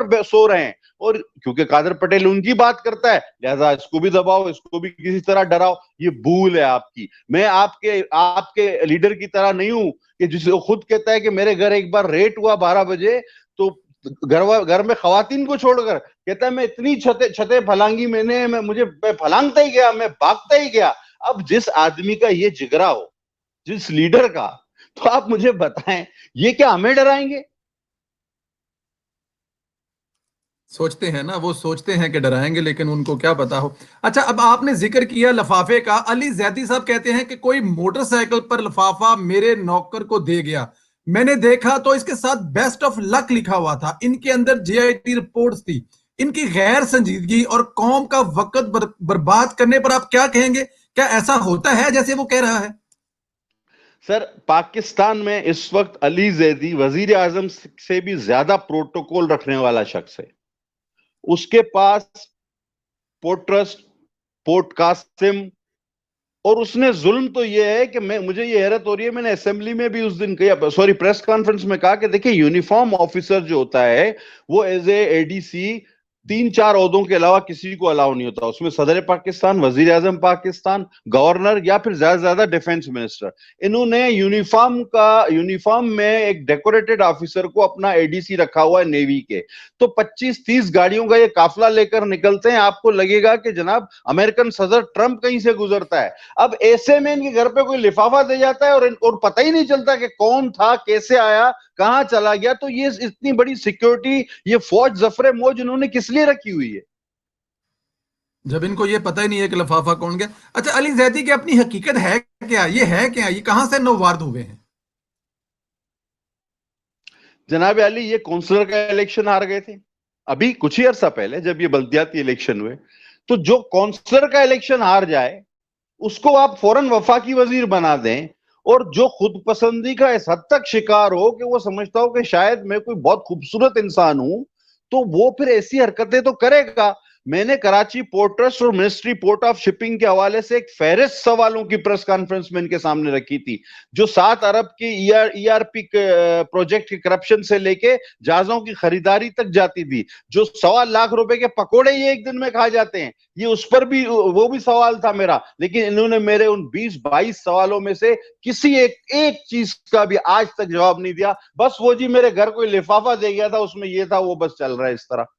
پر سو رہے ہیں, اور کیونکہ قادر پٹیل ان کی بات کرتا ہے لہذا اس کو بھی دباؤ, اس کو بھی کسی طرح ڈراؤ. یہ بھول ہے آپ کی. میں آپ کے لیڈر کی طرح نہیں ہوں کہ جس خود کہتا ہے کہ میرے گھر ایک بار ریٹ ہوا 12 بجے تو گھر میں خواتین کو چھوڑ کر کہتا ہے میں اتنی چھتیں پھلانگی, میں پھلانگتا ہی گیا, میں بھاگتا ہی گیا. اب جس آدمی کا یہ جگرا ہو, جس لیڈر کا, تو آپ مجھے بتائیں یہ کیا ہمیں ڈرائیں گے؟ سوچتے ہیں نا, وہ سوچتے ہیں کہ ڈرائیں گے, لیکن ان کو کیا پتا ہو. اچھا, اب آپ نے ذکر کیا لفافے کا. علی زیدی صاحب کہتے ہیں کہ کوئی موٹر سائیکل پر لفافہ میرے نوکر کو دے گیا, میں نے دیکھا تو اس کے ساتھ بیسٹ آف لک لکھا ہوا تھا. ان کے اندر جے آئی ٹی رپورٹس تھی. ان کی غیر سنجیدگی اور قوم کا وقت برباد کرنے پر آپ کیا کہیں گے؟ کیا ایسا ہوتا ہے جیسے وہ کہہ رہا ہے؟ سر, پاکستان میں اس وقت علی زیدی وزیر اعظم سے بھی زیادہ پروٹوکول رکھنے والا شخص ہے. اس کے پاس پورٹ ٹرسٹ, پورٹ قاسم, اور اس نے ظلم تو یہ ہے کہ مجھے یہ حیرت ہو رہی ہے, میں نے اسمبلی میں بھی اس دن پریس کانفرنس میں کہا کہ دیکھیں یونیفارم آفیسر جو ہوتا ہے وہ ایز اے ڈی سی 3-4 عہدوں کے علاوہ کسی کو الاؤ نہیں ہوتا. اس میں صدر پاکستان, وزیر اعظم پاکستان, گورنر یا پھر زیادہ سے زیادہ ڈیفنس منسٹر. انہوں نے یونیفارم میں ایک ڈیکوریٹڈ آفیسر کو اپنا اے ڈی سی رکھا ہوا ہے نیوی کے. تو 25-30 گاڑیوں کا یہ قافلہ لے کر نکلتے ہیں, آپ کو لگے گا کہ جناب امریکن صدر ٹرمپ کہیں سے گزرتا ہے. اب ایسے میں ان کے گھر پہ کوئی لفافہ دے جاتا ہے اور پتہ ہی نہیں چلتا کہ کون تھا, کیسے آیا, کہاں چلا گیا. تو یہ اتنی بڑی سیکیورٹی, یہ فوج ظفر موج انہوں نے کس لیے رکھی ہوئی ہے جب ان کو یہ پتہ ہی نہیں ہے کہ لفافہ کون گیا. اچھا, علی زیدی کی اپنی حقیقت ہے کیا؟ یہ کہاں سے نووارد ہوئے ہیں؟ جناب علی؟ یہ کونسلر کا الیکشن ہار گئے تھے ابھی کچھ ہی عرصہ پہلے جب یہ بلدیاتی الیکشن ہوئے. تو جو کونسلر کا الیکشن ہار جائے اس کو آپ فوراً وفاقی وزیر بنا دیں, اور جو خود پسندی کا اس حد تک شکار ہو کہ وہ سمجھتا ہو کہ شاید میں کوئی بہت خوبصورت انسان ہوں, تو وہ پھر ایسی حرکتیں تو کرے گا. میں نے کراچی پورٹ ٹرسٹ اور منسٹری پورٹ آف شپنگ کے حوالے سے ایک فہرست سوالوں کی پریس کانفرنس میں ان کے سامنے رکھی تھی, جو 7 ارب کی ای آر پی پروجیکٹ کی کرپشن سے لے کے جہازوں کی خریداری تک جاتی تھی, جو 1.25 لاکھ روپے کے پکوڑے یہ ایک دن میں کھا جاتے ہیں, یہ اس پر بھی وہ بھی سوال تھا میرا. لیکن انہوں نے میرے ان 20-22 سوالوں میں سے کسی ایک چیز کا بھی آج تک جواب نہیں دیا. بس وہ جی میرے گھر کوئی لفافہ دے گیا تھا, اس میں یہ تھا, وہ بس چل رہا ہے اس طرح.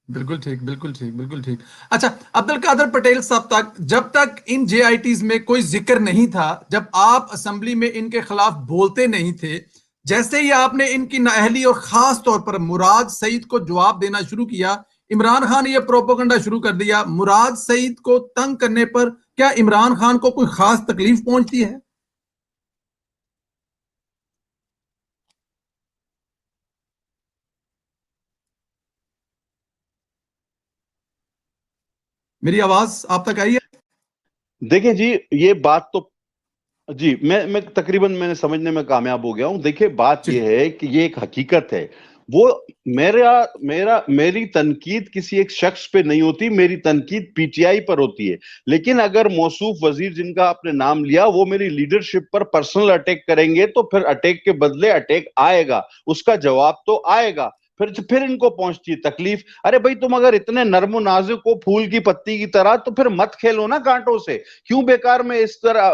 بالکل ٹھیک, بالکل ٹھیک, بالکل ٹھیک. اچھا, عبدالقادر پٹیل صاحب جب تک ان جے آئی ٹیز میں کوئی ذکر نہیں تھا, جب آپ اسمبلی میں ان کے خلاف بولتے نہیں تھے, جیسے ہی آپ نے ان کی نااہلی اور خاص طور پر مراد سعید کو جواب دینا شروع کیا, عمران خان نے یہ پروپیگنڈا شروع کر دیا. مراد سعید کو تنگ کرنے پر کیا عمران خان کو کوئی خاص تکلیف پہنچتی ہے؟ میری آواز آپ تک آئی ہے؟ دیکھیں جی, یہ بات تو جی میں تقریباً میں نے سمجھنے میں کامیاب ہو گیا ہوں. دیکھیں بات یہ ہے کہ یہ ایک حقیقت ہے. وہ میری تنقید کسی ایک شخص پہ نہیں ہوتی, میری تنقید پی ٹی آئی پر ہوتی ہے. لیکن اگر موصوف وزیر جن کا آپ نے نام لیا وہ میری لیڈرشپ پر پرسنل اٹیک کریں گے تو پھر اٹیک کے بدلے اٹیک آئے گا, اس کا جواب تو آئے گا. پھر ان کو پہنچتی ہے تکلیف. ارے بھائی, تم اگر اتنے نرم و نازک ہو پھول کی پتی کی طرح تو پھر مت کھیلو نا کانٹوں سے. کیوں بیکار میں اس طرح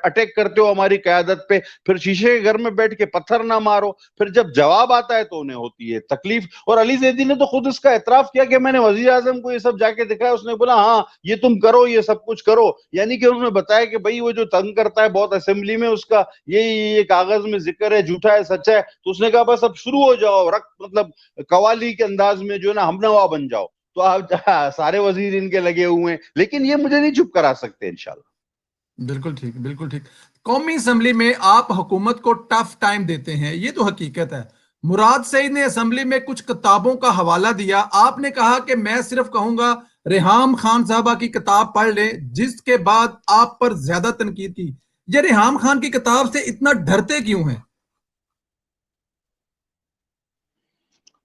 اٹیک کرتے ہو ہماری قیادت پہ؟ پھر شیشے کے گھر میں بیٹھ کے پتھر نہ مارو. پھر جب جواب آتا ہے تو انہیں ہوتی ہے تکلیف. اور علی زیدی نے تو خود اس کا اعتراف کیا کہ میں نے وزیر اعظم کو یہ سب جا کے دکھایا, اس نے بولا ہاں یہ تم کرو, یہ سب کچھ کرو. یعنی کہ انہوں نے بتایا کہ بھائی وہ جو تنگ کرتا ہے بہت اسمبلی میں, اس کا یہ کاغذ میں ذکر ہے, جھوٹا ہے سچا ہے. تو اس نے کہا بس اب شروع ہو جاؤ, مطلب قوالی کے انداز میں جو ہے نا ہم نوا بن جاؤ. تو آپ سارے وزیر ان کے لگے ہوئے ہیں, لیکن یہ مجھے نہیں چپ کرا سکتے انشاءاللہ. بالکل ٹھیک, بالکل ٹھیک. قومی اسمبلی میں آپ حکومت کو ٹف ٹائم دیتے ہیں, یہ تو حقیقت ہے. مراد سعید نے اسمبلی میں کچھ کتابوں کا حوالہ دیا. آپ نے کہا کہ میں صرف کہوں گا ریحام خان صاحبہ کی کتاب پڑھ لیں, جس کے بعد آپ پر زیادہ تنقید کی. یہ ریحام خان کی کتاب سے اتنا ڈرتے کیوں ہیں؟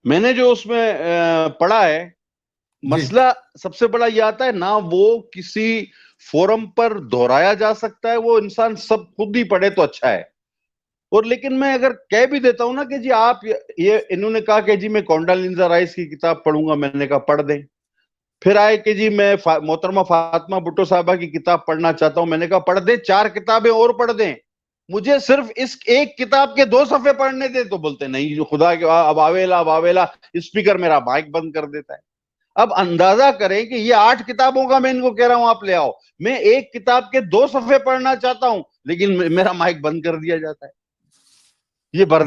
میں نے جو اس میں پڑھا ہے, جی, مسئلہ سب سے بڑا یہ آتا ہے نہ وہ کسی فورم پر دہرایا جا سکتا ہے, وہ انسان سب خود ہی پڑھے تو اچھا ہے. اور لیکن میں اگر کہہ بھی دیتا ہوں نا کہ جی آپ یہ انہوں نے کہا کہ جی میں کونڈالینزا رائس کی کتاب پڑھوں گا، میں نے کہا پڑھ دیں. پھر آئے کہ جی میں محترمہ فاطمہ بھٹو صاحبہ کی کتاب پڑھنا چاہتا ہوں، میں نے کہا پڑھ دیں، 4 کتابیں اور پڑھ دیں، مجھے صرف اس ایک کتاب کے 2 صفحے پڑھنے دیں. تو بولتے نہیں خدا کے اب آویلا اسپیکر میرا مائک بند کر دیتا ہے. اب اندازہ کریں کہ یہ 8 کتابوں کا میں ان کو کہہ رہا ہوں آپ لے آؤ، میں ایک کتاب کے 2 صفحے پڑھنا چاہتا ہوں لیکن میرا مائک بند کر دیا جاتا ہے. یہ